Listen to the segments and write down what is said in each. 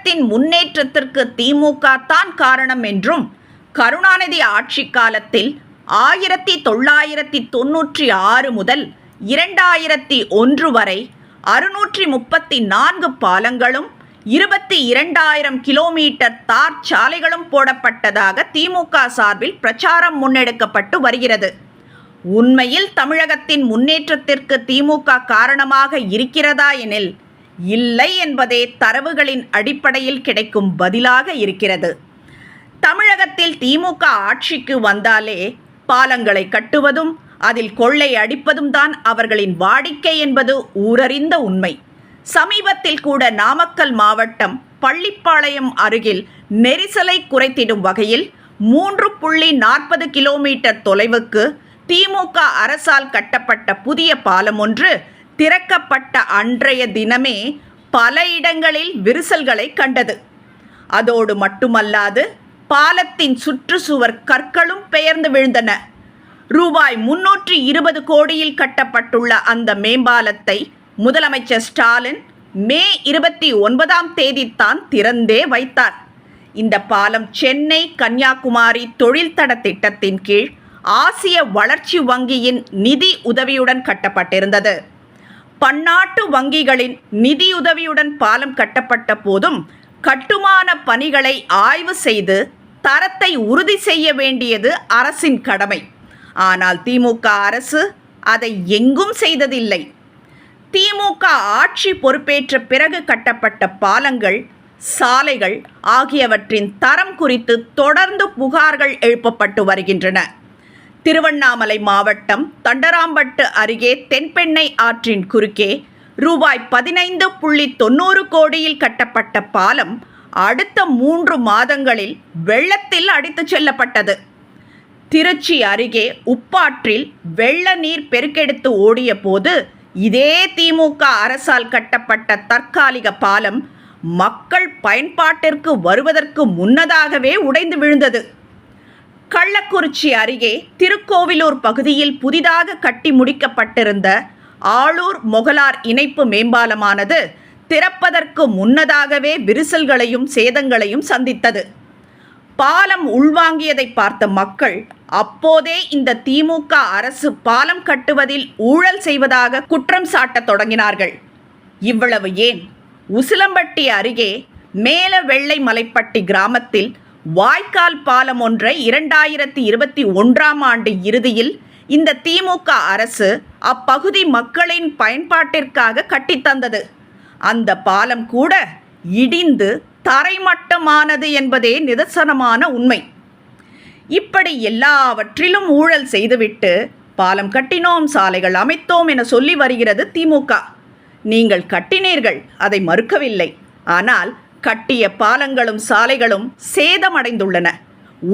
தமிழகத்தின் முன்னேற்றத்திற்கு திமுக தான் காரணம் என்றும், கருணாநிதி ஆட்சி காலத்தில் 1996 முதல் 2001 வரை 634 பாலங்களும் 22,000 கிலோமீட்டர் தார் சாலைகளும் போடப்பட்டதாக திமுக சார்பில் பிரச்சாரம் முன்னெடுக்கப்பட்டு வருகிறது. உண்மையில் தமிழகத்தின் முன்னேற்றத்திற்கு திமுக காரணமாக இருக்கிறதா எனில் இல்லை என்பதே தரவுகளின் அடிப்படையில் கிடைக்கும் பதிலாக இருக்கிறது. தமிழகத்தில் திமுக ஆட்சிக்கு வந்தாலே பாலங்களை கட்டுவதும் அதில் கொள்ளை அடிப்பதும் தான் அவர்களின் வாடிக்கை என்பது ஊரறிந்த உண்மை. சமீபத்தில் கூட நாமக்கல் மாவட்டம் பள்ளிப்பாளையம் அருகில் நெரிசலை குறைத்திடும் வகையில் 3.40 கிலோமீட்டர் தொலைவுக்கு திமுக அரசால் கட்டப்பட்ட புதிய பாலம் ஒன்று திறக்கப்பட்ட அன்றைய தினமே பல இடங்களில் விரிசல்களை கண்டது. அதோடு மட்டுமல்லாது பாலத்தின் சுற்றுச்சுவர் கற்களும் பெயர்ந்து விழுந்தன. ரூபாய் 320 கோடியில் கட்டப்பட்டுள்ள அந்த மேம்பாலத்தை முதலமைச்சர் ஸ்டாலின் மே 29ஆம் தேதித்தான் திறந்தே வைத்தார். இந்த பாலம் சென்னை கன்னியாகுமரி தொழில்தட திட்டத்தின் கீழ் ஆசிய வளர்ச்சி வங்கியின் நிதி உதவியுடன் கட்டப்பட்டிருந்தது. பன்னாட்டு வங்கிகளின் நிதியுதவியுடன் பாலம் கட்டப்பட்ட போதும் கட்டுமான பணிகளை ஆய்வு செய்து தரத்தை உறுதி செய்ய வேண்டியது அரசின் கடமை. ஆனால் திமுக அரசு அதை எங்கும் செய்ததில்லை. திமுக ஆட்சி பொறுப்பேற்ற பிறகு கட்டப்பட்ட பாலங்கள், சாலைகள் ஆகியவற்றின் தரம் குறித்து தொடர்ந்து புகார்கள் எழுப்பப்பட்டு வருகின்றன. திருவண்ணாமலை மாவட்டம் தண்டராம்பட்டு அருகே தென்பெண்ணை ஆற்றின் குறுக்கே ரூபாய் 15.90 கோடியில் கட்டப்பட்ட பாலம் அடுத்த 3 மாதங்களில் வெள்ளத்தில் அடித்துச் செல்லப்பட்டது. திருச்சி அருகே உப்பாற்றில் வெள்ள நீர் பெருக்கெடுத்து ஓடிய போது இதே திமுக அரசால் கட்டப்பட்ட தற்காலிக பாலம் மக்கள் பயன்பாட்டிற்கு வருவதற்கு முன்னதாகவே உடைந்து விழுந்தது. கள்ளக்குறிச்சி அருகே திருக்கோவிலூர் பகுதியில் புதிதாக கட்டி முடிக்கப்பட்டிருந்த ஆளூர் மொகலார் இணைப்பு மேம்பாலமானது திறப்பதற்கு முன்னதாகவே விரிசல்களையும் சேதங்களையும் சந்தித்தது. பாலம் உள்வாங்கியதை பார்த்த மக்கள் அப்போதே இந்த திமுக அரசு பாலம் கட்டுவதில் ஊழல் செய்வதாக குற்றம் சாட்டத் தொடங்கினார்கள். இவ்வளவு ஏன், உசிலம்பட்டி அருகே மேல வெள்ளை மலைப்பட்டி கிராமத்தில் வாய்க்கால் பாலம் ஒன்றை 2021ஆம் ஆண்டு இறுதியில் இந்த திமுக அரசு அப்பகுதி மக்களின் பயன்பாட்டிற்காக கட்டித்தந்தது. அந்த பாலம் கூட இடிந்து தரைமட்டமானது என்பதே நிதர்சனமான உண்மை. இப்படி எல்லாவற்றிலும் ஊழல் செய்துவிட்டு பாலம் கட்டினோம், சாலைகள் அமைத்தோம் என சொல்லி வருகிறது திமுக. நீங்கள் கட்டினீர்கள், அதை மறுக்கவில்லை. ஆனால் கட்டிய பாலங்களும் சாலைகளும் சேதமடைந்துள்ளன,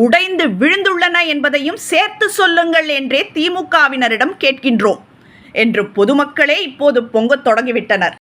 உடைந்து விழுந்துள்ளன என்பதையும் சேர்த்து சொல்லுங்கள் என்றே திமுகவினரிடம் கேட்கின்றோம் என்று பொதுமக்களே இப்போது பொங்கத் தொடங்கிவிட்டனர்.